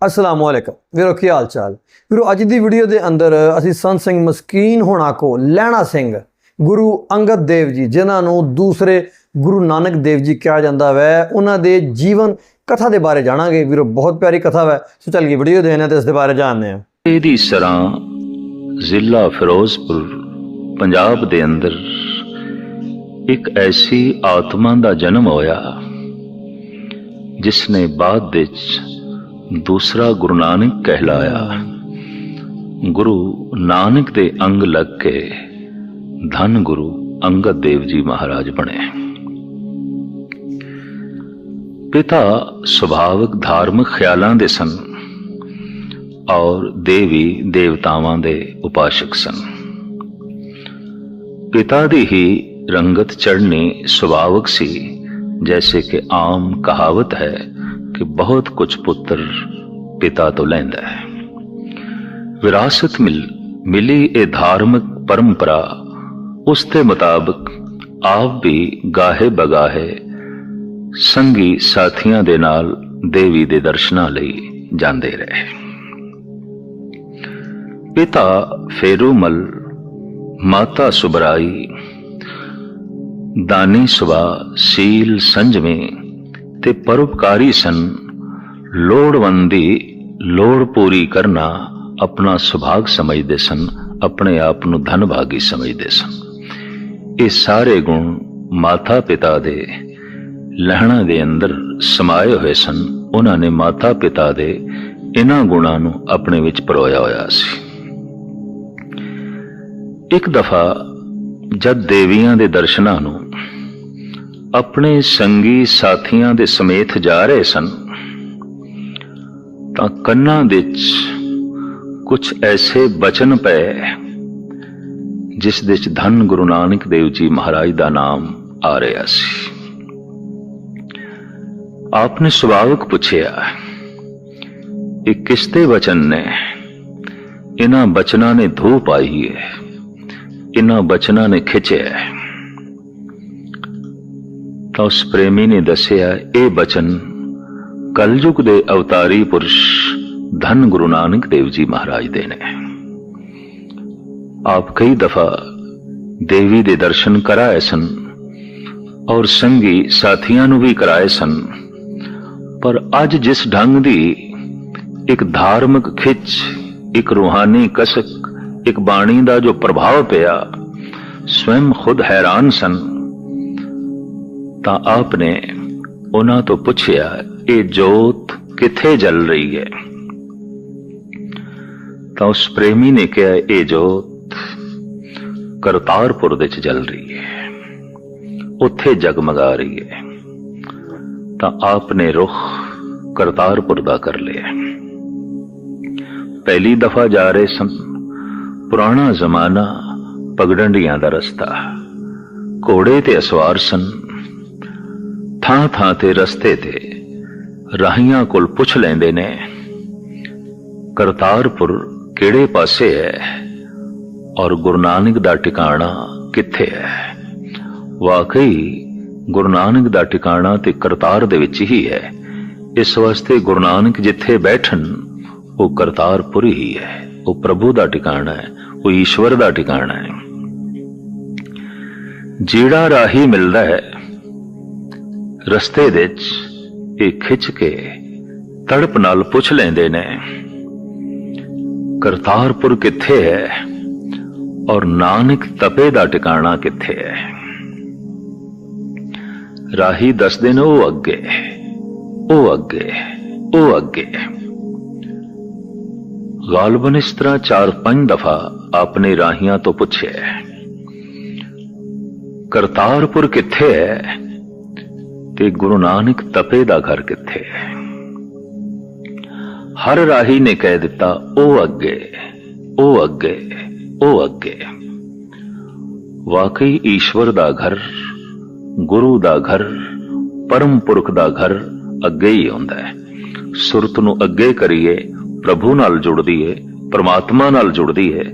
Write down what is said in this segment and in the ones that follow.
अस्सलाम वालेकुम वीरो की हाल चाल वीरो अज की वीडियो के अंदर असी संत सिंह मस्कीन होना को लैना सिंह गुरु अंगद देव जी जिन्होंने दूसरे गुरु नानक देव जी कहा जाता वै उन्होंने जीवन कथा के बारे जानांगे वीरो। बहुत प्यारी कथा वै, सो चलिए वीडियो देने तो इसके बारे जानने दी सरां जिला फिरोजपुर पंजाब दे अंदर एक ऐसी आत्मा का जन्म होया जिसने बाद विच दूसरा गुरु नानक कहलाया। गुरु नानक दे अंग लग के धन गुरु अंगद देव जी महाराज बने। पिता सुभाविक धार्मिक ख्यालां दे सन और देवी देवतावां दे उपासक सन। पिता दी ही रंगत चढ़नी स्वाभाविक सी, जैसे कि आम कहावत है कि बहुत कुछ पुत्र पिता तो लैंदा है। विरासत मिली ए धार्मिक परंपरा उसके मुताबिक आप भी गाहे बगाहे संगी साथियां दे नाल देवी दे दर्शनां लई जांदे रहे। पिता फेरूमल, माता सुबराई दानी सुबा सील संजमे ते परोपकारी सन। लोड़वंदी लोड़ पूरी करना अपना सुभाग समझते सन, अपने आप नूं धनभागी समझते सन। ये सारे गुण माता पिता दे लहणा दे अंदर समाये हुए सन। उन्होंने माता पिता दे इन्हां गुणां नूं अपने विच परोया होया सी। एक दफा जद देवियां दे दर्शनां नूं अपने संगी साथियां दे समेत जा रहे सन तां कन्नां विच कुछ ऐसे बचन पे जिस विच धन गुरु नानक देव जी महाराज दा नाम आ रहा सी। आपने स्वाभाविक पूछया ये किसते वचन ने? इन्हां बचनां ने धूप आई है, इन्हां बचनां ने खिंचे है। तो उस प्रेमी ने दसिया ये बचन कलयुग दे अवतारी पुरुष धन गुरु नानक देव जी महाराज दे ने। आप कई दफा देवी दे दर्शन कराए सन और संगी साथियां नूं भी कराए सन, पर अज जिस ढंग दी एक धार्मिक खिच, एक रूहानी कसक, एक बाणी दा जो प्रभाव पिया, स्वयं खुद हैरान सन। ता आपने उन्हां तो पुछया ये जोत किथे जल रही है? तो उस प्रेमी ने कहा ये जोत करतारपुर दे च जल रही है, उत्थे जगमगा रही है। तो आपने रुख करतारपुर दा कर लिया। पहली दफा जा रहे सन, पुराना जमाना, पगडंडियां दा रस्ता, घोड़े ते असवार सन। थां थां ते रस्ते ते राहियां कोल पुछ लेंदे ने करतारपुर किहड़े पासे है और गुरु नानक दा टिकाणा किथे है। वाकई गुरु नानक दा टिकाणा ते करतार दे विच ही है। इस वास्ते गुरु नानक जिथे बैठन वो करतारपुर ही है, वो प्रभु दा टिकाणा है, वो ईश्वर दा टिकाणा है। जीड़ा राही मिलदा है रस्ते विच एक खिंच के तड़प नाल पुछ लेंदे ने करतारपुर किथे है और नानक तपे दा टिकाणा किथे है। राही दसदे ने ओ अगे, ओ अगे, ओ अगे। गालबन इस तरह 4-5 दफा आपने राहियां तो पूछे करतारपुर किथे है ते गुरु नानक तपे दा घर किथे है। हर राही ने कह दिता ओ अगे, ओ अगे, ओ अगे। वाकई ईश्वर दा घर, गुरु दा घर, परम पुरख दा घर अगे ही होंदा है। सुरत नूं अगे करिए प्रभु नाल जुड़दी है, परमात्मा नाल जुड़दी है।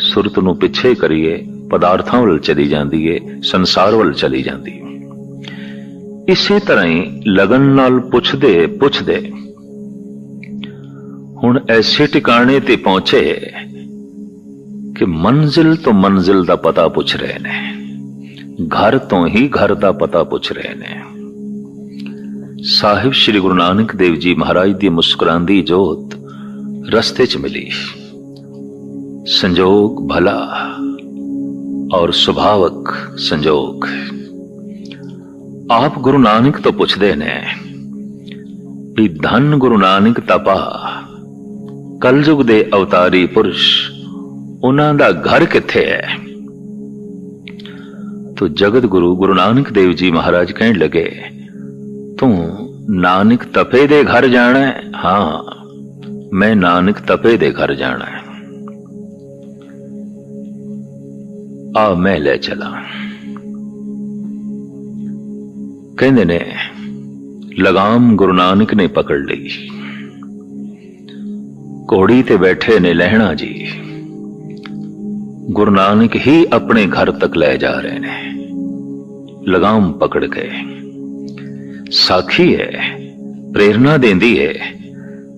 सुरत नूं पिछे करिए पदार्थां वल चली जांदी है, संसार वल चली जांदी है। इसी तरह ही लगन नाल पुछदे पुछदे हुण ऐसे टिकाणे ते पहुंचे कि मंजिल तो मंजिल दा पता पुछ रहे ने, घर तो ही घर दा पता पुछ रहे ने। साहिब श्री गुरु नानक देव जी महाराज दी मुस्कुरांदी जोत रस्ते च मिली। संजोग भला और सुभावक संजोग। आप गुरु नानक तो पुछदे ने भी धन गुरु नानक तपा कलयुग दे अवतारी पुरुष, उन्हां दा घर किथे है? तो जगत गुरु गुरु नानक देव जी महाराज कहने लगे, तू नानक तपे दे घर जाना है? हाँ, मैं नानक तपे दे घर जाना है। आ मैं ले चला। कहंदे ने लगाम गुरु नानक ने पकड़ ली। घोड़ी ते बैठे ने लहणा जी, गुरु नानक ही अपने घर तक ले जा रहे ने, लगाम पकड़ के। साखी है, प्रेरणा देंदी है,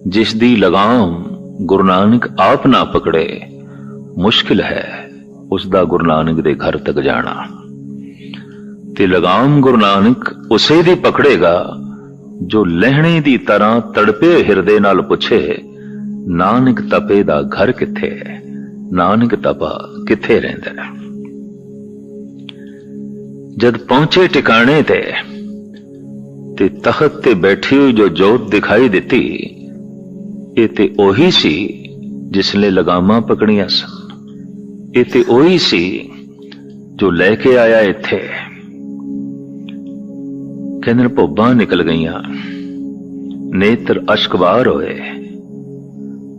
जिस दी लगाम गुरु नानक आप ना पकड़े, मुश्किल है उसदा गुरु नानक दे घर तक जाना। ते लगाम गुरु नानक उसे दी पकड़ेगा जो लहणे दी तरह तड़पे हिरदे नाल पुछे, नानक तपे दा घर किथे है? नानक तपा किथे रहिंदा है? जद पहुंचे टिकाणे ते तख्त ते बैठी हुई जो जोत दिखाई दिती, ये ते ओही सी जिसने लगामां पकड़ियां सन। ये ते ओही सी जो लेके आया इत्थे। कहंदे भोबां निकल गईयां, नेत्र अश्कबार होए,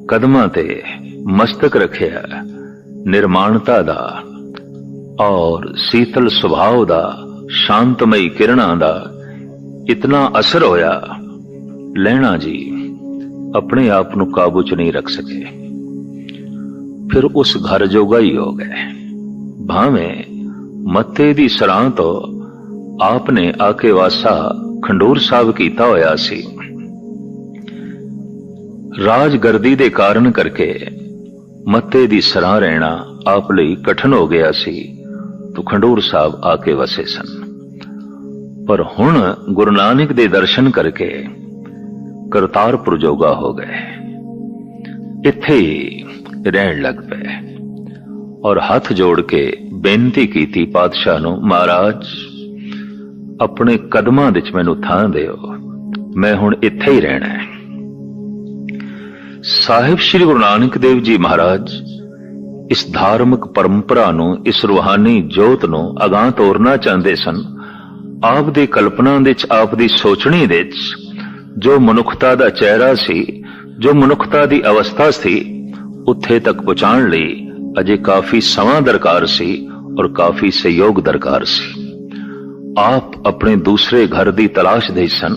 कदमां ते मस्तक रखिया, निर्माणता दा और शीतल सुभाव दा, शांतमई किरणा दा इतना असर होया, लहणा जी अपने आप को काबू च नहीं रख सके। फिर उस घर जोगा ही हो गए। भावें मत्ते दी सरां तो आपने आके वासा खंडूर साहब कीता होया सी, राजगर्दी दे कारण करके मत्ते दी सरां रहना आप लई कठिन हो गया सी, तो खंडूर साहब आके वसे सन। पर हुण गुरु नानक दे दर्शन करके करतारपुर जोगा हो गए, इत्थे ही रहन लग पे और हाथ जोड़ के बेनती कीती पातशाह नूं, महाराज अपने कदमां विच मैनूं थां दिओ, मैं हुण इत्थे ही रहना है। साहिब श्री गुरु नानक देव जी महाराज इस धार्मिक परंपरा नूं, इस रूहानी जोत नूं अगां तोरना चाहते सन। आप दी कल्पना विच, आप दी सोचणी विच जो मनुखता दा चेहरा सी, जो मनुखता दी अवस्था सी, उत्थे तक पहुंचाण लई अजे काफी समा दरकार सी और काफी सहयोग दरकार सी। आप अपने दूसरे घर दी तलाश दे सन,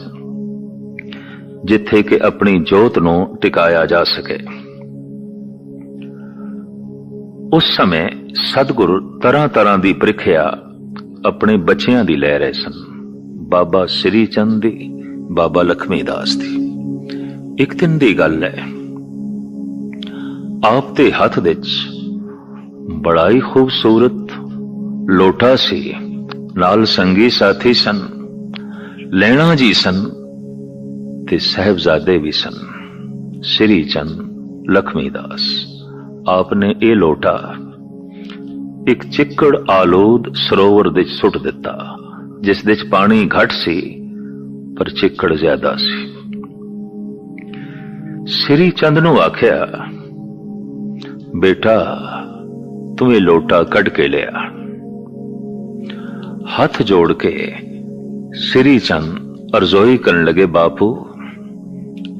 जिथे कि अपनी जोत नूं टिकाया जा सके। उस समय सतगुरु तरह तरह दी प्रीखिया अपने बच्चियां दी ले रहे सन। बाबा श्री चंद दी, बाबा लक्ष्मी दास दी। एक दिन दी गल है, आप दे हथ विच बड़ा ही खूबसूरत लोटा सी, नाल संगी साथी सन, लैणा जी सन ते साहिबजादे भी सन, श्री चंद लक्ष्मी दास। आपने ये लोटा एक चिक्कड़ आलूद सरोवर दे सुट दिता, जिस दे पानी घट सी पर चिक्कड़ ज्यादा सी। श्री चंद नूं आख्या, बेटा तू ये लोटा कढ़ के लिया। हाथ जोड़ के श्री चंद अर्जोई करन लगे, बापू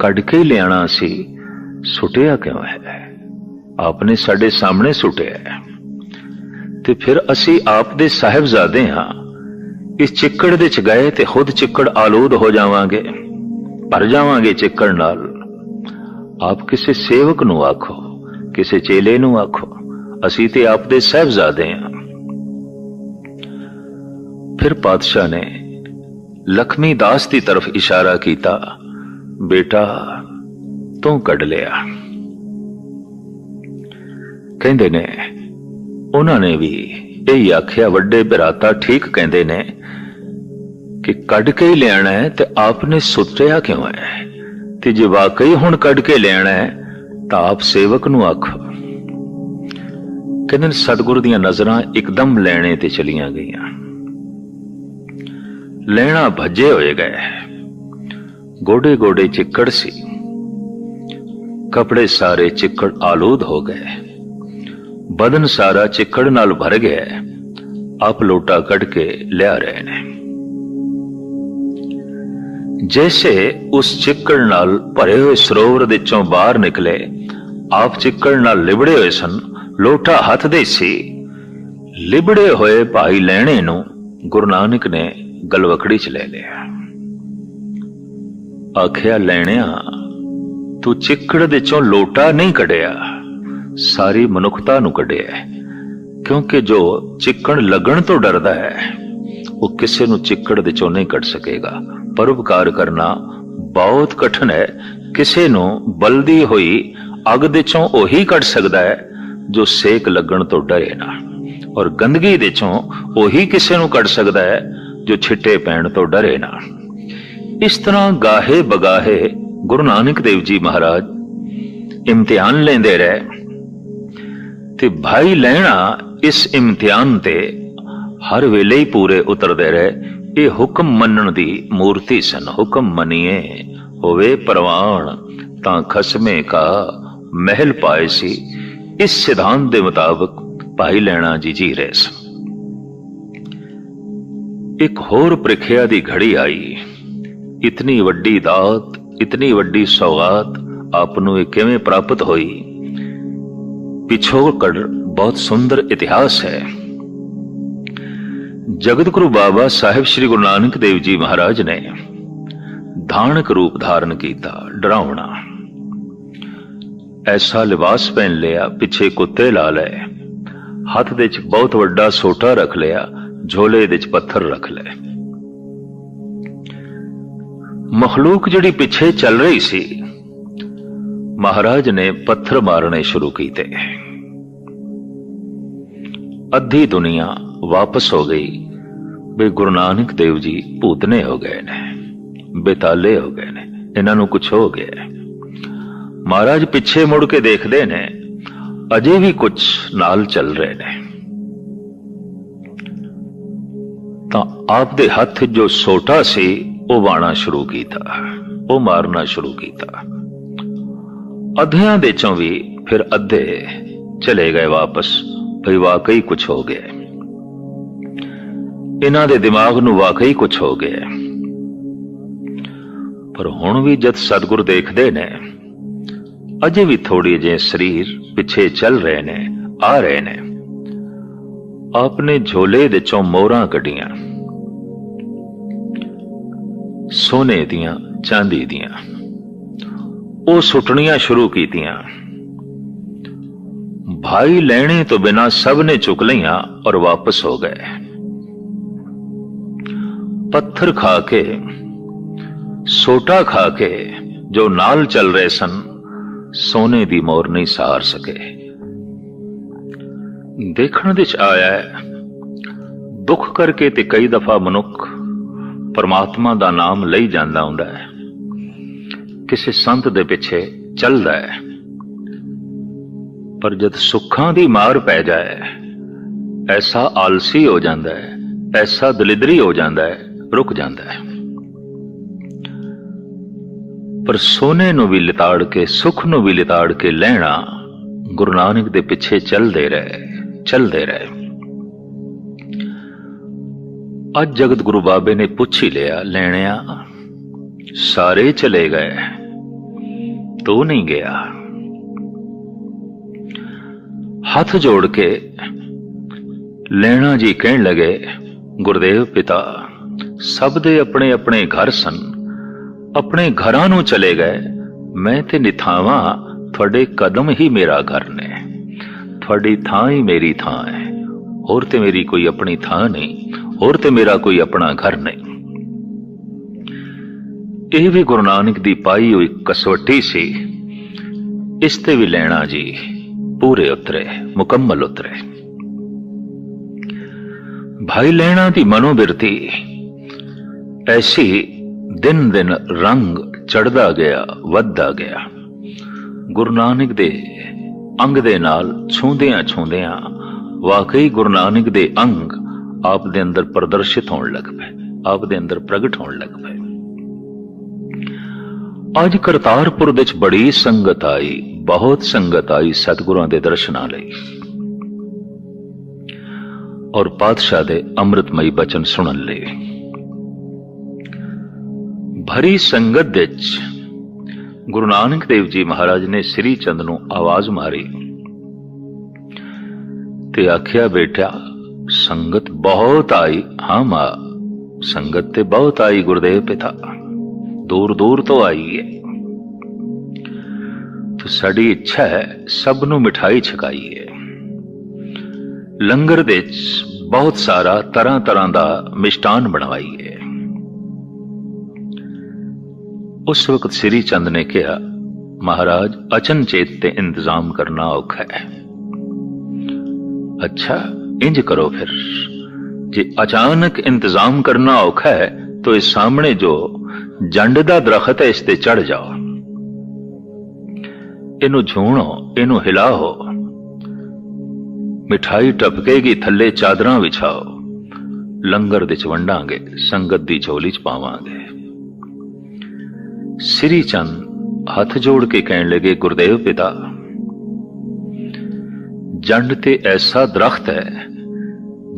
कढ़ के लियाना सी, सुटिया क्यों है? आपने साडे सामने सुटिया है, ते फिर असी आप दे साहिबजादे हां, इस चिक्कड़ दे च गए ते खुद चिक्कड़ आलूद हो जावांगे, भर जावांगे चिक्कड़ नाल। आप किसी सेवक नूं आखो, किसी चेले नूं आखो, असी ते आप दे साहिबजादे हां। फिर पातशाह ने लक्ष्मी दास की तरफ इशारा किया, बेटा ਤੋਂ ਕੱਢ ਲਿਆ। ਕਹਿੰਦੇ ਨੇ ਉਹਨਾਂ ਨੇ ਵੀ ਇਹ ਆਖਿਆ, ਵੱਡੇ ਭਰਾਤਾ ਠੀਕ ਕਹਿੰਦੇ ਨੇ ਕਿ ਕੱਢ ਕੇ ਹੀ ਲਿਆਣਾ ਹੈ ਤੇ ਆਪਨੇ ਸੁਤਰਿਆ ਕਿਉਂ ਹੈ? ਤੇ ਜੇ ਵਾਕਈ ਹੁਣ ਕੱਢ ਕੇ ਲਿਆਣਾ ਹੈ ਤਾਂ ਆਪ ਸੇਵਕ ਨੂੰ ਆਖੋ। ਕਹਿੰਦੇ ਨੇ ਸਤਿਗੁਰੂ ਦੀਆਂ ਨਜ਼ਰਾਂ ਇੱਕਦਮ ਲੈਣੇ ਤੇ ਚਲੀਆਂ ਗਈਆਂ। ਲੈਣਾ ਭੱਜੇ ਹੋਏ ਗਏ, ਗੋਡੇ ਗੋਡੇ ਚਿੱਕੜ ਸੀ, ਕਪੜੇ ਸਾਰੇ ਚਿੱਕੜ ਆਲੂਦ ਹੋ ਗਏ, ਬਦਨ ਸਾਰਾ ਚਿੱਕੜ ਨਾਲ ਭਰ ਗਿਆ। ਆਪ ਲੋਟਾ ਕੱਢ ਕੇ ਲਿਆ ਰਹੇ ਨੇ। जैसे उस चिक्कड़ नाल भरे हुए सरोवर दे चों बाहर निकले, आप चिक्कड़ नाल लिबड़े हुए सन, लोटा हथ दे सी। लिबड़े हुए भाई लैणे नूं गुरु नानक ने गलवकड़ी च ले लिया। आखिया, लैणिया तू चिक्कड़ दे चों लोटा नहीं कढ़िया, सारी मनुखता नूं कढ़िया। क्योंकि जो चिक्कड़ लगण तो डरदा है वो किसी नूं चिक्कड़ दे चों नहीं कढ़ सकेगा। परोपकार करना बहुत कठिन है। किसी नूं बलदी हुई अग दे चों ओही कढ़ सकदा है जो सेक लगण तो डरे ना, और गंदगी दे चों ओही किसी नूं कढ़ सकदा है जो छिट्टे पैण तो डरे ना। इस तरह गाहे बगाहे गुरु नानक देव जी महाराज इम्तिहान लेंदे रहे ते भाई लैणा इस इम्तिहान ते हर वेले ही पूरे उतरदे रहे। ये हुक्म मनण दी मूर्ति सन। हुक्म मनिए होवे परवान तां खसमे का महल पाए सी। इस सिद्धांत दे मुताबिक भाई लैणा जी जी रहे सन। एक होर प्रीखिया दी घड़ी आई। इतनी वड्डी दात, इतनी वड्डी सौगात आप नूं किवें प्राप्त होई? पिछोकड़ बहुत सुंदर इतिहास है। जगत गुरु बाबा साहिब श्री गुरु नानक देव जी महाराज ने धानक रूप धारण किया, डरावना। ऐसा लिबास पहन लिया, पिछे कुत्ते ला ले, हाथ दे च बहुत वड्डा सोटा रख लिया, झोले दे च पत्थर रख ले। मखलूक जिहड़ी पिछे चल रही सी, महाराज ने पत्थर मारने शुरू किए। अद्धी दुनिया वापस हो गई भी गुरु नानक देव जी भूतने हो गए ने, बेताले हो गए ने, इन्हां नूं कुछ हो गया। महाराज पिछे मुड़ के देखते ने, अजे भी कुछ नाल चल रहे ने। तां आप दे हथ जो सोटा सी वो वाणा शुरू कीता, वो मारना शुरू कीता। अद्धियां दे चों भी फिर अद्धे चले गए वापस, भई वाकई कुछ हो गया। इन्हां दे दिमाग नूं वाकई कुछ हो गया। पर हुण भी जद सतगुर देखदे ने, अजे भी थोड़ी जे शरीर पिछे चल रहे ने, आ रहे ने। आपने झोले दे चों मोहरां कढियां, सोने दियां, चांदी दियां, वो सुटनियां शुरू कीतियां। भाई लेने तो बिना सब ने चुक लिया और वापस हो गए। पत्थर खा के, सोटा खा के जो नाल चल रहे सन, सोने दी मोर नहीं सहार सके। देखण विच आया है, दुख करके ते कई दफा मनुख परमात्मा दा नाम लई जांदा हुंदा है, किसी संत दे पिछे चलदा है। पर जद सुखां दी मार पै जाए, ऐसा आलसी हो जाता है, ऐसा दलिदरी हो जाता है, रुक जाता है। पर सोने नूं भी लिताड़ के, सुख नूं भी लिताड़ के लैणा गुरु नानक दे पिछे चलदे रहे, चलदे रहे। अज जगत गुरु बाबे ने पुछ ही लिया, लैणिया सारे चले गए, तू नहीं गया। हाथ जोड़ के लैणा जी कहन लगे, गुरुदेव पिता, सब दे अपने अपने घर सन, अपने घरां नूं चले गए। मैं ते निथावां, थोड़े कदम ही मेरा घर ने, थोड़ी थां ही मेरी थां है, होर ते मेरी कोई अपनी थां नहीं, होर ते मेरा कोई अपना घर नहीं। यह भी गुरु नानक दी पाई हुई कसवटी सी इस ते भी लैणा जी पूरे उतरे, मुकम्मल उतरे। भाई लैणा दी मनोबिरती ऐसी दिन दिन रंग चढ़दा गया, वधदा गया। गुरु नानक दे अंग दे नाल छूंदियां छूंदियां वाकई गुरु नानक दे अंग आप दे अंदर प्रदर्शित होने लग पे, आप दे अंदर प्रगट होने लग पे। आज करतारपुर विच बड़ी संगत आई, बहुत संगत आई सतगुरां दे दर्शनां लई और पातशाह दे अमृतमयी बचन सुनन लई। भरी संगत विच गुरु नानक देव जी महाराज ने श्री चंद नूं आवाज मारी ते आख्या, बेटा संगत बहुत आई। हाँ मां, संगत ते बहुत आई गुरुदेव पिता, दूर दूर तो आई है। तो साडी इच्छा है सब नूं मिठाई छकाईए। लंगर दे बहुत सारा तरह तरह दा मिष्टान बनवाईए। उस वक्त श्री चंद ने कहा, महाराज अचनचेत ते इंतजाम करना औखा है। अच्छा इंज करो फिर, जे अचानक इंतजाम करना औखा है तो इस सामने जो जंड दा दरख्त है इस ते चढ़ जाओ, इनू झूणो, इनू हिलाओ, मिठाई टपकेगी, थल्ले चादरां विछाओ, लंगर दे च वंडांगे, संगत दी झोली च पावांगे। श्री चंद हाथ जोड़ के कहने लगे, गुरुदेव पिता जंड ते ऐसा दरख्त है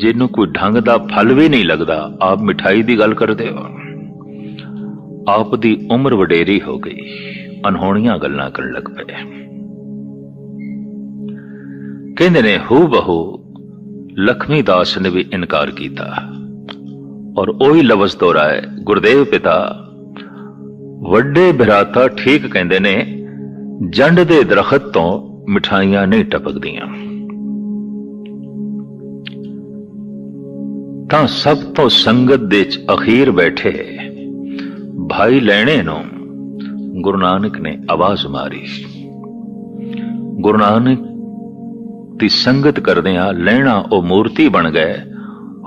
जिन्नू कोई ढंग दा फल भी नहीं लगता, आप मिठाई दी गल करदे हो। आप दी उम्र वडेरी हो गई, अनहोणियां गल्लां करन लग पे। कहंदे ने हू बहू लक्ष्मी दास ने भी इनकार किया और ओही लफ्ज़ दोहराए, गुरुदेव पिता वड्डे भराता ठीक कहंदे ने, जंड दे दरख्त तो मिठाइयां नहीं टपकदियां। तां सब तो संगत दे च अखीर बैठे भाई लैणे नूं गुरु नानक ने आवाज मारी। गुरु नानक दी संगत करदियां लैणा ओ मूर्ति बन गए।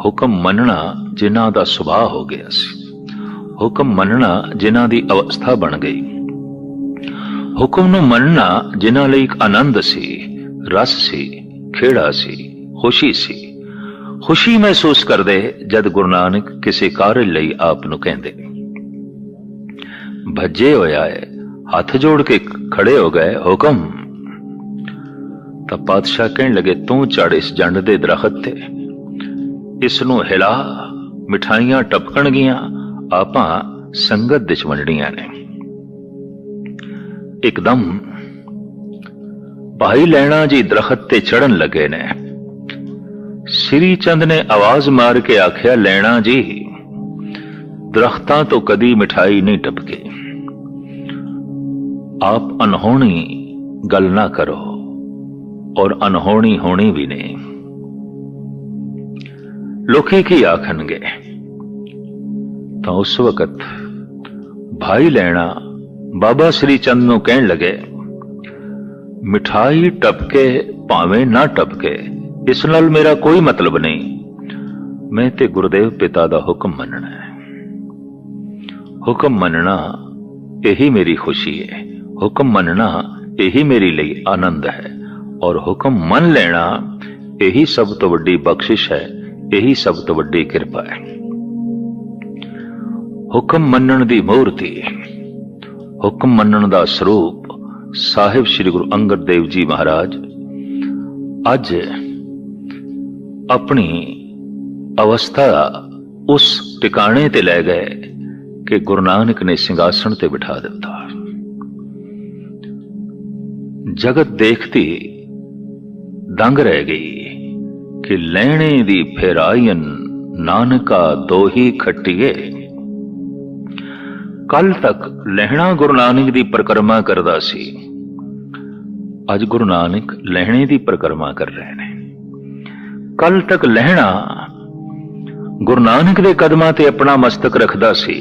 हुक्म मनना जिन्हां दा सुभाव हो गया सी, हुक्म मनना जिन्हां दी अवस्था बन गई, हुक्म नूं मनना जिन्हां लई एक आनंद सी, रस सी, खेड़ा सी, खुशी सी। खुशी महसूस करदे जद गुरु नानक किसी कार्य लई आप नूं कहंदे। भज्जे होया है, हाथ जोड़ के खड़े हो गए, हुक्म। तां पातशाह कहण लगे, तू चढ़ इस जंड दे दरख्त ते, इस नूं हिला, मिठाइयां टपकणगियां, आपां संगत विच वंडणीआं ने। एकदम भाई लैणा जी दरख्त ते चढ़न लगे ने। श्री चंद ने आवाज मार के आख्या, लैणा जी दरख्तां तो कदी मिठाई नहीं टपके, आप अनहोनी गल ना करो और अनहोनी होनी भी नहीं। लोकी की आखणगे। तो उस वक्त भाई लैणा बाबा श्री चंद नूं कहण लगे, मिठाई टपके भावें ना टपके, इस नाल मेरा कोई मतलब नहीं। मैं ते गुरुदेव पिता दा हुक्म मनना है। हुक्म मनना यही मेरी खुशी है, हुक्म मनना यही मेरी लिए आनंद है, और हुक्म मन लेना यही सब तो वड्डी बख्शिश है, यही सब तो वड्डी कृपा है। हुक्म मनन दी मूर्ति, हुक्म मनन दा स्वरूप साहिब श्री गुरु अंगद देव जी महाराज अज अपनी अवस्था उस टिकाणे ते ले गए कि गुरु नानक ने सिंहासन ते बिठा दिता। जगत देखती दंग रह गई कि लैणे दी फेरायन नानका दो ही खट्टिए। कल तक लहणा गुरु नानक दी परिक्रमा करदा सी, अज गुरु नानक लहणे दी परिक्रमा कर रहे हैं। कल तक लहणा गुरु नानक दे कदमां ते अपना मस्तक रखदा सी,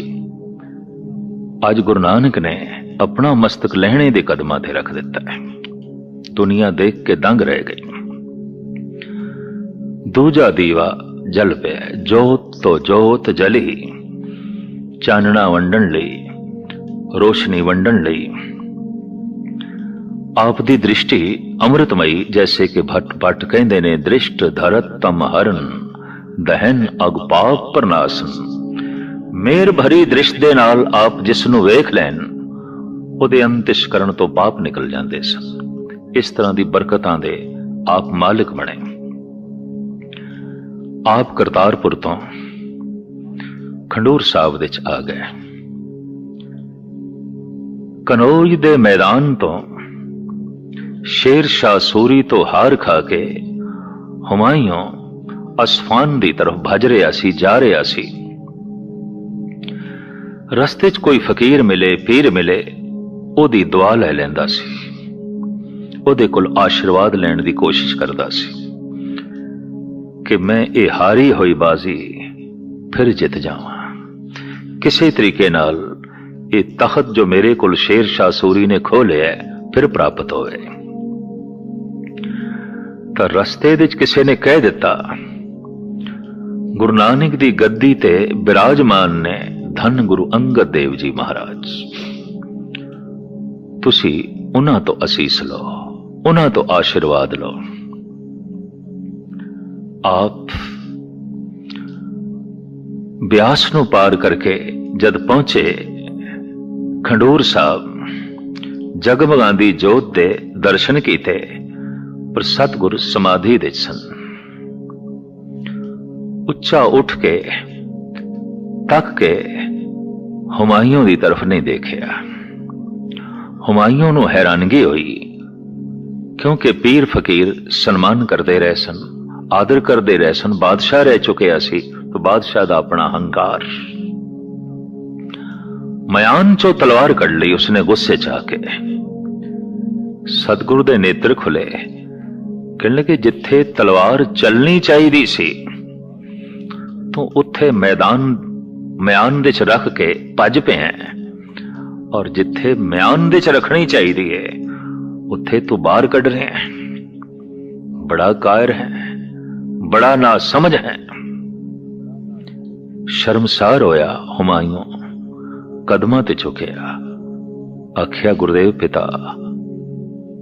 अज गुरु नानक ने अपना मस्तक लहणे दे कदमां ते रख दिता है। दुनिया देख के दंग रह गई। दूजा दीवा जल पे, जोत तो जोत जली, चानना वंडन लई, रोशनी वंडन लई। आप दी दृष्टि अमृतमयी, जैसे कि भट्ट भट्ट कहंदे ने, दृष्ट धरत तम हरन, दहन अग पाप प्रनाशन। मेर भरी दृष्ट दे नाल आप जिस नूं वेख लैन, ਉਹਦੇ ਅੰਤਿਸ਼ਕਰਨ ਤੋਂ ਪਾਪ ਨਿਕਲ ਜਾਂਦੇ ਸਨ। ਇਸ ਤਰ੍ਹਾਂ ਦੀ ਬਰਕਤਾਂ ਦੇ ਆਪ ਮਾਲਿਕ ਬਣੇ। ਆਪ ਕਰਤਾਰਪੁਰ ਤੋਂ ਖੰਡੂਰ ਸਾਹਿਬ ਵਿੱਚ ਆ ਗਏ। ਕਨੌਜ ਦੇ ਮੈਦਾਨ ਤੋਂ ਸ਼ੇਰ ਸ਼ਾਹ ਸੂਰੀ ਤੋਂ ਹਾਰ ਖਾ ਕੇ ਹੁਮਾਯੂੰ ਅਸਫਾਨ ਦੀ ਤਰਫ ਭੱਜ ਰਿਹਾ ਸੀ, ਜਾ ਰਿਹਾ ਸੀ। ਰਸਤੇ 'ਚ ਕੋਈ ਫਕੀਰ ਮਿਲੇ, ਪੀਰ ਮਿਲੇ, ਉਹਦੀ ਦੁਆ ਲੈ ਲੈਂਦਾ ਸੀ, ਉਹਦੇ ਕੋਲ ਆਸ਼ੀਰਵਾਦ ਲੈਣ ਦੀ ਕੋਸ਼ਿਸ਼ ਕਰਦਾ ਸੀ ਕਿ ਮੈਂ ਇਹ ਹਾਰੀ ਹੋਈ ਬਾਜ਼ੀ ਫਿਰ ਜਿੱਤ ਜਾਵਾਂ, ਕਿਸੇ ਤਰੀਕੇ ਨਾਲ ਇਹ ਤਖਤ ਜੋ ਮੇਰੇ ਕੋਲ ਸ਼ੇਰ ਸ਼ਾਹ ਸੂਰੀ ਨੇ ਖੋਹ ਲਿਆ ਫਿਰ ਪ੍ਰਾਪਤ ਹੋਵੇ। ਤਾਂ ਰਸਤੇ ਵਿੱਚ ਕਿਸੇ ਨੇ ਕਹਿ ਦਿੱਤਾ, ਗੁਰੂ ਨਾਨਕ ਦੀ ਗੱਦੀ ਤੇ ਬਿਰਾਜਮਾਨ ਨੇ ਧੰਨ ਗੁਰੂ ਅੰਗਦ ਦੇਵ ਜੀ ਮਹਾਰਾਜ, ਤੁਸੀਂ ਉਹਨਾਂ ਤੋਂ ਅਸੀਸ ਲਓ, ਉਹਨਾਂ ਤੋਂ ਆਸ਼ੀਰਵਾਦ ਲਓ। ਆਪ ਬਿਆਸ ਨੂੰ ਪਾਰ ਕਰਕੇ ਜਦ ਪਹੁੰਚੇ ਖੰਡੂਰ ਸਾਹਿਬ, ਜਗਮਗਾਂਦੀ ਜੋਤ ਦੇ ਦਰਸ਼ਨ ਕੀਤੇ, ਪਰ ਸਤਿਗੁਰ ਸਮਾਧੀ ਵਿੱਚ ਸਨ। ਉੱਚਾ ਉੱਠ ਕੇ ਤੱਕ ਕੇ ਹੁਮਾਯੂੰ ਦੀ ਤਰਫ ਨਹੀਂ ਦੇਖਿਆ। ਹੁਮਾਯੂੰ ਨੂੰ ਹੈਰਾਨਗੀ ਹੋਈ, ਕਿਉਂਕਿ ਪੀਰ ਫਕੀਰ ਸਨਮਾਨ ਕਰਦੇ ਰਹੇ ਸਨ, ਆਦਰ ਕਰਦੇ ਰਹੇ ਸਨ, ਬਾਦਸ਼ਾਹ ਰਹਿ ਚੁੱਕਿਆ ਸੀ, ਤੇ ਬਾਦਸ਼ਾਹ ਦਾ ਆਪਣਾ ਹੰਕਾਰ। ਮਿਆਨ ਚੋਂ ਤਲਵਾਰ ਕੱਢ ਲਈ ਉਸਨੇ ਗੁੱਸੇ ਚ ਆ ਕੇ। ਸਤਿਗੁਰੂ ਦੇ ਨੇਤਰ ਖੁੱਲੇ, ਕਹਿਣ ਲੱਗੇ ਜਿੱਥੇ ਤਲਵਾਰ ਚੱਲਣੀ ਚਾਹੀਦੀ ਸੀ ਤੂੰ ਉੱਥੇ ਮਿਆਨ ਦੇ ਚ ਰੱਖ ਕੇ ਭੱਜ ਪਿਆ, ਔਰ ਜਿੱਥੇ ਮਿਆਨ ਦੇ ਚ ਰੱਖਣੀ ਚਾਹੀਦੀ ਹੈ ਉੱਥੇ ਤੂੰ ਬਾਹਰ ਕੱਢ ਰਿਹਾ ਹੈ। ਬੜਾ ਕਾਇਰ ਹੈ, ਬੜਾ ਨਾ ਸਮਝ ਹੈ। ਸ਼ਰਮਸਾਰ ਹੋਇਆ ਹੁਮਾਯੂੰ, ਕਦਮਾਂ ਤੇ ਝੁਕਿਆ, ਆਖਿਆ ਗੁਰਦੇਵ ਪਿਤਾ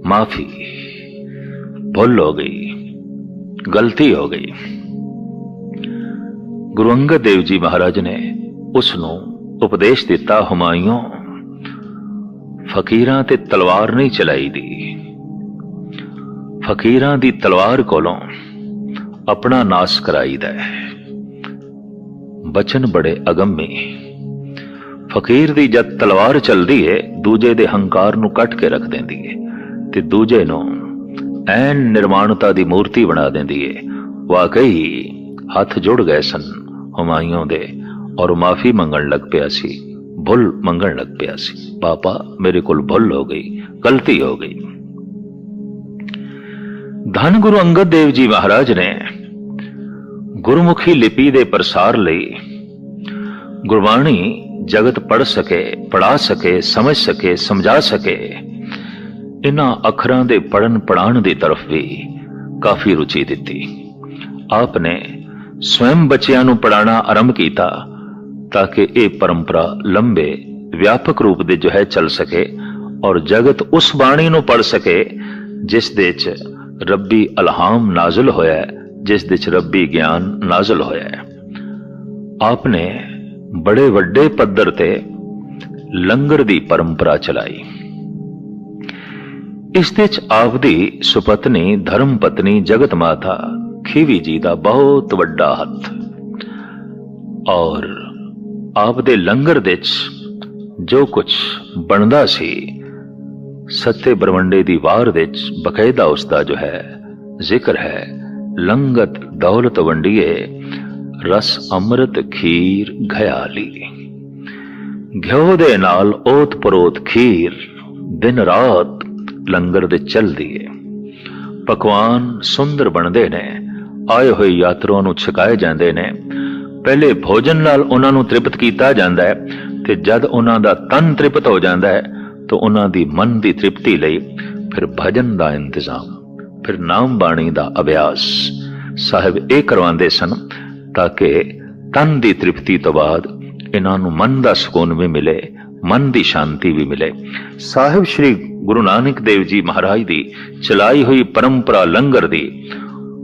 ਮਾਫੀ, ਭੁੱਲ ਹੋ ਗਈ, ਗਲਤੀ ਹੋ ਗਈ। ਗੁਰੂ ਅੰਗਦ ਦੇਵ ਜੀ ਮਹਾਰਾਜ ਨੇ ਉਸ ਨੂੰ ਉਪਦੇਸ਼ ਦਿੱਤਾ, ਹੁਮਾਯੂੰ ਫਕੀਰਾਂ ਤੇ ਤਲਵਾਰ ਨਹੀਂ ਚਲਾਈ ਦੀ, ਫਕੀਰਾਂ ਦੀ ਤਲਵਾਰ ਕੋਲੋਂ ਆਪਣਾ ਨਾਸ ਕਰਾਈਦਾ ਹੈ। ਬਚਨ ਬੜੇ ਅਗੰਮੀ। ਫਕੀਰ ਦੀ ਜਦ ਤਲਵਾਰ ਚੱਲਦੀ ਹੈ ਦੂਜੇ ਦੇ ਹੰਕਾਰ ਨੂੰ ਕੱਟ ਕੇ ਰੱਖ ਦਿੰਦੀ ਹੈ ਤੇ ਦੂਜੇ ਨੂੰ ਐਨ ਨਿਰਮਾਣਤਾ ਦੀ ਮੂਰਤੀ ਬਣਾ ਦਿੰਦੀ ਹੈ। ਵਾਕਈ ਹੱਥ ਜੁੜ ਗਏ ਸਨ ਹੁਮਾਯੂੰ ਦੇ, ਔਰ ਮਾਫੀ ਮੰਗਣ ਲੱਗ ਪਿਆ ਸੀ, ਭੁੱਲ ਮੰਗਣ ਲੱਗ ਪਿਆ ਸੀ। ਪਾਪਾ ਮੇਰੇ ਕੋਲ ਭੁੱਲ ਹੋ ਗਈ, ਗਲਤੀ ਹੋ ਗਈ। ਧੰਨ ਗੁਰੂ ਅੰਗਦ ਦੇਵ ਜੀ ਮਹਾਰਾਜ ਨੇ ਗੁਰਮੁਖੀ ਲਿਪੀ ਦੇ ਪ੍ਰਸਾਰ ਲਈ ਗੁਰਬਾਣੀ ਜਗਤ ਪੜ੍ਹ ਸਕੇ, ਪੜ੍ਹਾ ਸਕੇ, ਸਮਝ ਸਕੇ, ਸਮਝਾ ਸਕੇ, ਇਹਨਾਂ ਅੱਖਰਾਂ ਦੇ ਪੜ੍ਹਨ ਪੜ੍ਹਾਉਣ ਦੀ ਤਰਫ ਵੀ ਕਾਫੀ ਰੁਚੀ ਦਿੱਤੀ। ਆਪ ਨੇ स्वयं बच्चियां नूं पढ़ाना आरंभ किया ताकि यह परंपरा लंबे व्यापक रूप दे जो है चल सके और जगत उस बाणी नूं पढ़ सके जिस दे च रब्बी अलहाम नाजुल होया है, जिस दे च रब्बी ज्ञान नाजुल होया है। आपने बड़े वड्डे पद्धर ते लंगर दी परंपरा चलाई। इस दे च आप दी सुपत्नी धर्म पत्नी जगत माता खीवी जी का बहुत वड्डा हथ, और आप दे लंगर दे जो कुछ बनदा सी सत्ते बरवंडे दी वार दे बकायदा उसका जो है जिक्र है। लंगत दौलत वंडिए रस अमृत खीर घयाली, घ्यो दे नाल ओत परोत खीर दिन रात लंगर दे चलदी है। पकवान सुंदर बनदे ने, आए हुए यात्रुओं नूं छकाए जांदे ने। पहले भोजन नाल उन्हां नूं तृप्त कीता जांदा है ते जद उन्हां दा तन तृप्त हो जांदा है तो उन्हां दी मन दी तृप्ति लई फिर भजन का इंतजाम, फिर नाम बाणी का अभ्यास साहिब ये करवाते सन ताकि तन की तृप्ति तो बाद इन्हां नूं मन का सुकून भी मिले, मन की शांति भी मिले। साहिब श्री गुरु नानक देव जी महाराज की चलाई हुई परंपरा लंगर दी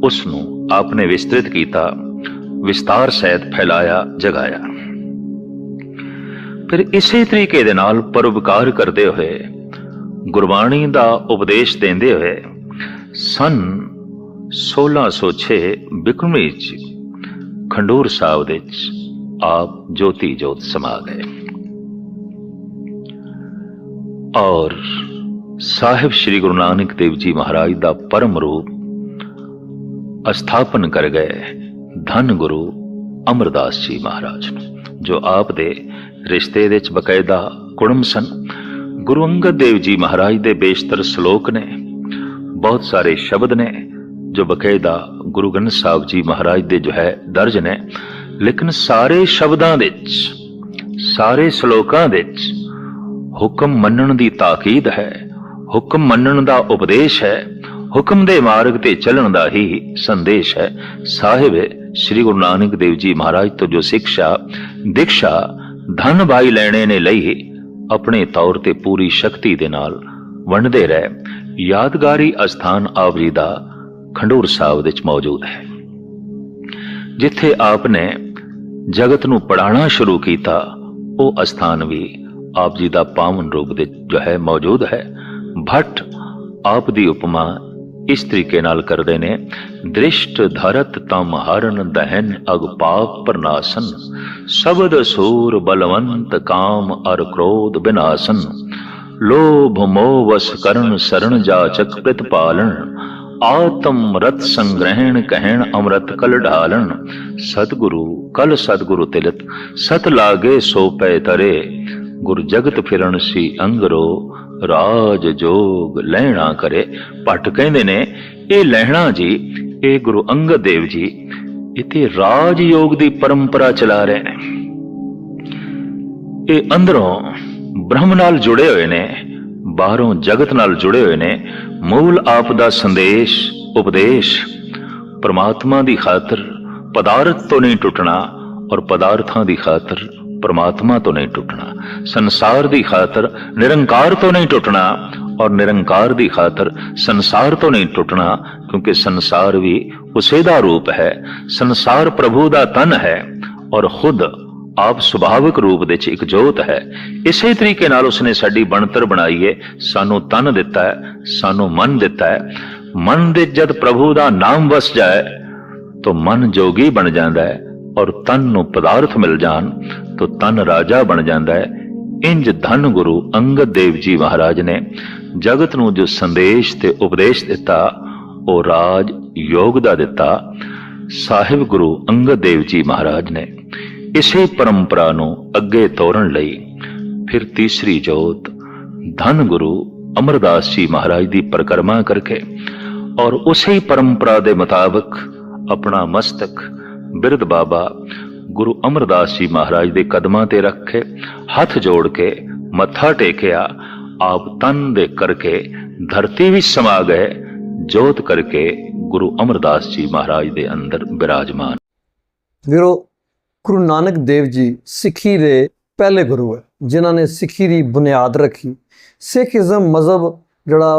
उसनूं आपने विस्तृत किया, विस्तार सहित फैलाया, जगाया। फिर इसी तरीके दे नाल परोपकार करते हुए गुरबाणी का उपदेश देंदे हुए सन 1606 बिक्रमी खंडूर साहब दे आप ज्योति जोत समा गए और साहिब श्री गुरु नानक देव जी महाराज का परम रूप स्थापन कर गए धन गुरु अमरदास जी महाराज, जो आप दे रिश्ते दे बकायदा कुड़म सन। गुरु अंगद देव जी महाराज दे बेशतर श्लोक ने, बहुत सारे शब्द ने जो बकायदा गुरु ग्रंथ साहब जी महाराज दे जो है दर्ज ने, लेकिन सारे शब्दां दे सारे श्लोकां दे हुक्म मनण दी ताकीद है, हुक्म मनण दा उपदेश है, हुक्म दे मार्ग ते चलन दा ही संदेश है। साहिब श्री गुरु नानक देव जी महाराज तो जो शिक्षा दीक्षा धन भाई लेने ने लई अपने तौर ते पूरी शक्ति दे नाल वंडदे रहे। यादगारी अस्थान आप जी दा खंडूर साहब विच मौजूद है, जिथे आपने जगत नूं पढ़ाना शुरू किया। वो अस्थान भी आप जी दा पावन रूप दे जो है मौजूद है। भट्ट आप दी उपमा इस तरीके नाल करदे ने, दृष्ट धरत तम हरण दहन अग पाप प्रनाशन, शब्द सूर बलवंत काम अर क्रोध विनाशन, लोभ मोह वश करण शरण जाचक प्रतिपालन, आत्म रत संग्रहण कहण अमृत कल ढालन, सतगुरु कल सतगुरु तिलत सत लागे सो पै तरे, गुर जगत फिरण सी अंगरो राज जोग लहणा करे। भट्ट कहंदे ने ये लहणा जी, ये गुरु अंगद देव जी इते राज योग दी परंपरा चला रहे ने। ये अंदरों ब्रह्म नाल जुड़े हुए ने, बाहरों जगत नाल जुड़े हुए ने। मूल आप दा संदेश उपदेश परमात्मा दी खातर पदार्थ तो नहीं टुटना और पदार्थां दी खातर परमात्मा तो नहीं टुटना, संसार दी खातर निरंकार तो नहीं टुटना और निरंकार दी खातर संसार तो नहीं टुटना, क्योंकि संसार भी उसे दा रूप है। संसार प्रभु दा तन है और खुद आप सुभाविक रूप दे एक जोत है। इसे तरीके नाल उसने साडी बनतर बनाई है, सानू तन दिता है, सानू मन दिता है। मन दे जद प्रभु दा नाम वस जाए तो मन जोगी बन जाता है और तन नू पदार्थ मिल जान तो तन राजा बन जाता है। इंज धन गुरु अंगद देव जी महाराज ने जगत नू जो संदेश ते उपदेश दिता वो राज योग दा दिता। साहिब गुरु अंगद देव जी महाराज ने इसे परंपरा नू अगे तोड़न लई फिर तीसरी जोत धन गुरु अमरदास जी महाराज की परिक्रमा करके और उसी परंपरा के मुताबिक अपना मस्तक बिरद बाबा गुरु अमरदास जी महाराज के कदमां ते रखे, हाथ जोड़ के मत्था टेकिया। आप तन दे करके धरती भी समा गए, जोत करके गुरु अमरदास जी महाराज के अंदर विराजमान। ਵੀਰੋ गुरु नानक देव जी सिखी दे पहले गुरु है, जिन्हों ने सिखी की बुनियाद रखी। सिखिज़म मज़हब जड़ा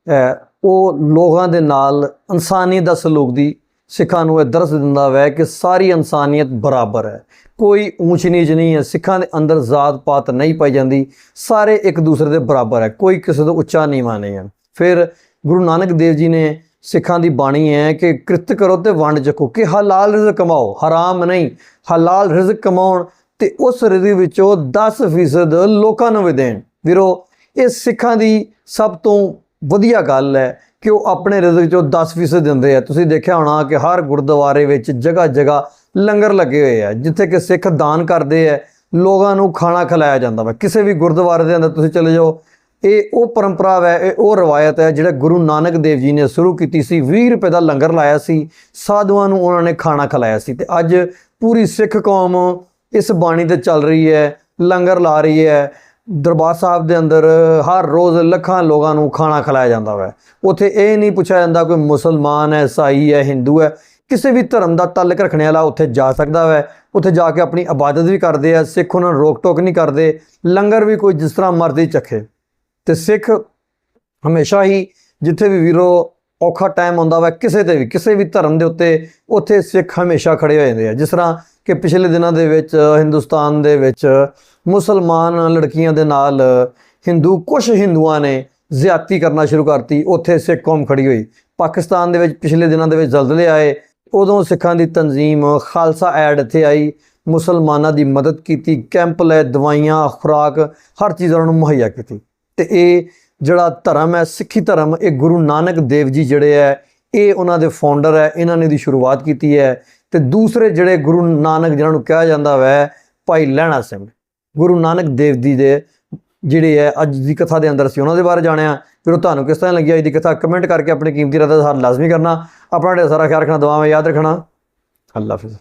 है वो लोगों के नाल इंसानियत दा सलूक दी सिखां नूं दरस दिंदा है कि सारी इंसानियत बराबर है, कोई ऊंच नीच नहीं है। सिखां दे अंदर जात पात नहीं पाई जाती, सारे एक दूसरे के बराबर है, कोई किसी तो उच्चा नीवा नहीं है। फिर गुरु नानक देव जी ने सिखां दी बाणी है कि कृत करो तो वंड चको, कि हलाल रिज़्क कमाओ, हराम नहीं, हलाल रिज़्क कमाउण ते उस रिज़्क विचों 10% लोकां नूं भी देण। वीरो ये सिखां दी सब तो वधिया गल है कि वो अपने रिज़्क चों 10% दिंदे है। तुसीं देखिया होना कि हर गुरुद्वारे विच जगह जगह लंगर लगे हुए है, जिथे कि सिख दान करते हैं, लोगों नूं खाना खिलाया जाता है। किसी भी गुरुद्वारे के अंदर तुसीं चले जाओ, ये वो परंपरा है, ये वो रवायत है जिहड़ा गुरु नानक देव जी ने शुरू की सी। 20 रुपए का लंगर लाया सी, साधुआं नूं उन्होंने खाना खिलाया सी। ते अज पूरी सिख कौम इस बाणी ते चल रही है, लंगर ला रही है, ਦਰਬਾਰ ਸਾਹਿਬ ਦੇ ਅੰਦਰ ਹਰ ਰੋਜ਼ ਲੱਖਾਂ ਲੋਕਾਂ ਨੂੰ ਖਾਣਾ ਖਿਲਾਇਆ ਜਾਂਦਾ ਵਾ। ਉੱਥੇ ਇਹ ਨਹੀਂ ਪੁੱਛਿਆ ਜਾਂਦਾ ਕੋਈ ਮੁਸਲਮਾਨ ਹੈ, ਈਸਾਈ ਹੈ, ਹਿੰਦੂ ਹੈ, ਕਿਸੇ ਵੀ ਧਰਮ ਦਾ ਤਾਲੁਕ ਰੱਖਣੇ ਵਾਲਾ ਉੱਥੇ ਜਾ ਸਕਦਾ ਵੈ। ਉੱਥੇ ਜਾ ਕੇ ਆਪਣੀ ਇਬਾਦਤ ਵੀ ਕਰਦੇ ਆ। ਸਿੱਖ ਉਹਨਾਂ ਨੂੰ ਰੋਕ ਟੋਕ ਨਹੀਂ ਕਰਦੇ। ਲੰਗਰ ਵੀ ਕੋਈ ਜਿਸ ਤਰ੍ਹਾਂ ਮਰਜ਼ੀ ਚੱਖੇ। ਤੇ ਸਿੱਖ ਹਮੇਸ਼ਾ ਹੀ ਜਿੱਥੇ ਵੀ ਵੀਰੋ ਔਖਾ ਟਾਈਮ ਆਉਂਦਾ ਵਾ ਕਿਸੇ ਤੇ ਵੀ, ਕਿਸੇ ਵੀ ਧਰਮ ਦੇ ਉੱਤੇ, ਉੱਥੇ ਸਿੱਖ ਹਮੇਸ਼ਾ ਖੜੇ ਹੋ ਜਾਂਦੇ ਆ। ਜਿਸ ਤਰ੍ਹਾਂ ਕਿ ਪਿਛਲੇ ਦਿਨਾਂ ਦੇ ਵਿੱਚ ਹਿੰਦੁਸਤਾਨ ਦੇ ਵਿੱਚ ਮੁਸਲਮਾਨ ਲੜਕੀਆਂ ਦੇ ਨਾਲ ਕੁਝ ਹਿੰਦੂਆਂ ਨੇ ਜ਼ਿਆਦਤੀ ਕਰਨਾ ਸ਼ੁਰੂ ਕਰਤੀ। ਉੱਥੇ ਸਿੱਖ ਕੌਮ ਖੜੀ ਹੋਈ। ਪਾਕਿਸਤਾਨ ਦੇ ਵਿੱਚ ਪਿਛਲੇ ਦਿਨਾਂ ਦੇ ਵਿੱਚ ਜ਼ਲਜ਼ਲੇ ਆਏ, ਉਦੋਂ ਸਿੱਖਾਂ ਦੀ ਤਨਜ਼ੀਮ ਖਾਲਸਾ ਐਡ ਇੱਥੇ ਆਈ, ਮੁਸਲਮਾਨਾਂ ਦੀ ਮਦਦ ਕੀਤੀ, ਕੈਂਪ ਲਏ, ਦਵਾਈਆਂ, ਖੁਰਾਕ, ਹਰ ਚੀਜ਼ ਉਹਨਾਂ ਨੂੰ ਮੁਹੱਈਆ ਕੀਤੀ। ਤੇ ਇਹ ਜਿਹੜਾ ਧਰਮ ਹੈ, ਸਿੱਖੀ ਧਰਮ, ਇਹ ਗੁਰੂ ਨਾਨਕ ਦੇਵ ਜੀ ਜਿਹੜੇ ਹੈ ਇਹ ਉਹਨਾਂ ਦੇ ਫਾਊਂਡਰ ਹੈ। ਇਹਨਾਂ ਨੇ ਦੀ ਸ਼ੁਰੂਆਤ ਕੀਤੀ ਹੈ। ਤੇ ਦੂਸਰੇ ਜਿਹੜੇ ਗੁਰੂ ਨਾਨਕ ਜਿਹਨਾਂ ਨੂੰ ਕਿਹਾ ਜਾਂਦਾ ਵੈ ਭਾਈ ਲਹਿਣਾ ਸਿੰਘ, ਗੁਰੂ ਨਾਨਕ ਦੇਵ ਜੀ ਦੇ ਜਿਹੜੇ ਹੈ ਅੱਜ ਦੀ ਕਥਾ ਦੇ ਅੰਦਰ ਅਸੀਂ ਉਹਨਾਂ ਦੇ ਬਾਰੇ ਜਾਣਿਆ। ਫਿਰ ਉਹ ਤੁਹਾਨੂੰ ਕਿਸ ਤਰ੍ਹਾਂ ਲੱਗੀ ਅੱਜ ਦੀ ਕਥਾ ਕਮੈਂਟ ਕਰਕੇ ਆਪਣੀ ਕੀਮਤੀ ਰਾਏ ਦਾ ਇਜ਼ਹਾਰ ਲਾਜ਼ਮੀ ਕਰਨਾ। ਆਪਣਾ ਢੇਰ ਸਾਰਾ ਖਿਆਲ ਰੱਖਣਾ, ਦੁਆਵਾਂ ਯਾਦ ਰੱਖਣਾ। ਅੱਲਾ ਹਾਫਿਜ਼।